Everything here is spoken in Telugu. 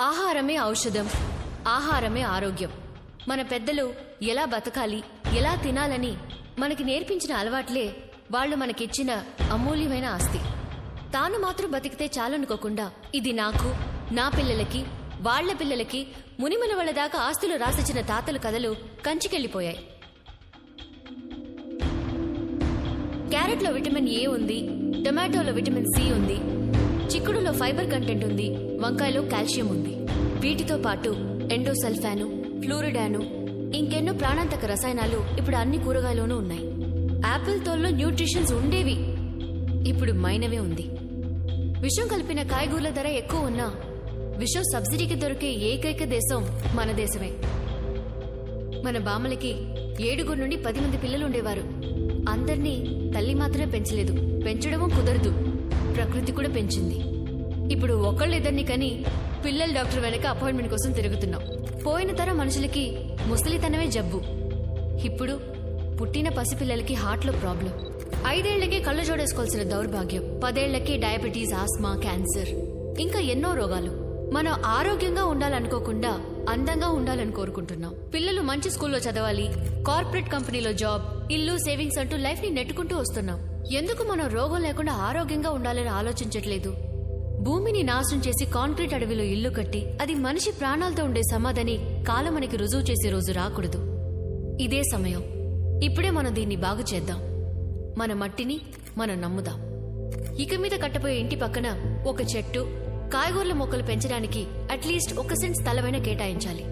ఆహారమే ఔషధం, ఆహారమే ఆరోగ్యం. మన పెద్దలు ఎలా బతకాలి, ఎలా తినాలని మనకి నేర్పించిన అలవాట్లే వాళ్ళు మనకిచ్చిన అమూల్యమైన ఆస్తి. తాను మాత్రం బతికితే చాలనుకోకుండా ఇది నాకు, నా పిల్లలకి, వాళ్ల పిల్లలకి, మునిమల వాళ్ళ దాకా ఆస్తులు రాసిచ్చిన తాతల కథలు కంచికెళ్లిపోయాయి. క్యారెట్లో విటమిన్ ఏ ఉంది, టొమాటోలో విటమిన్ సి ఉంది, చిక్కుడులో ఫైబర్ కంటెంట్ ఉంది, వంకాయలో కాల్షియం ఉంది. వీటితో పాటు ఎండోసల్ఫాను, ఫ్లూరిడాను, ఇంకెన్నో ప్రాణాంతక రసాయనాలు ఇప్పుడు అన్ని కూరగాయల్లోనూ ఉన్నాయి. యాపిల్ తోల్లో న్యూట్రిషన్స్ ఉండేవి, ఇప్పుడు మైనవే ఉంది. విషం కలిపిన కాయగూరల ధర ఎక్కువ ఉన్నా విషం సబ్సిడీకి దొరికే ఏకైక దేశం మన దేశమే. మన బామ్మలకి 7 నుండి 10 మంది పిల్లలు ఉండేవారు. అందర్నీ తల్లి మాత్రమే పెంచలేదు, పెంచడమూ కుదరదు, ప్రకృతి కూడా పెంచింది. ఇప్పుడు ఒకళ్ళిద్దరిని కని పిల్లల డాక్టర్ వెనక అపాయింట్మెంట్ కోసం తిరుగుతున్నాం. పోయిన తరం మనుషులకి ముసలితనమే జబ్బు, ఇప్పుడు పుట్టిన పసిపిల్లలకి హార్ట్లో ప్రాబ్లం. 5 ఏళ్లకే కళ్ళు జోడేసుకోవాల్సిన దౌర్భాగ్యం, 10 ఏళ్లకే డయాబెటీస్, ఆస్మా, క్యాన్సర్, ఇంకా ఎన్నో రోగాలు. మనం ఆరోగ్యంగా ఉండాలనుకోకుండా అందంగా ఉండాలని కోరుకుంటున్నాం. పిల్లలు మంచి స్కూల్లో చదవాలి, కార్పొరేట్ కంపెనీలో జాబ్, ఇల్లు, సేవింగ్స్ అంటూ లైఫ్ ని నెట్టుకుంటూ వస్తున్నాం. ఎందుకు మనం రోగం లేకుండా ఆరోగ్యంగా ఉండాలని ఆలోచించట్లేదు? భూమిని నాశనం చేసి కాంక్రీట్ అడవిలో ఇల్లు కట్టి అది మనిషి ప్రాణాలతో ఉండే సమాధిని కాలం మనకి రుజువు చేసే రోజు రాకూడదు. ఇదే సమయం. ఇప్పుడే మనం దీన్ని బాగు చేద్దాం. మన మట్టిని మనం నమ్ముదాం. ఇక మీద కట్టబోయే ఇంటి పక్కన ఒక చెట్టు, కాయగూరల మొక్కలు పెంచడానికి అట్లీస్ట్ 1 సెంట్ స్థలమైనా కేటాయించాలి.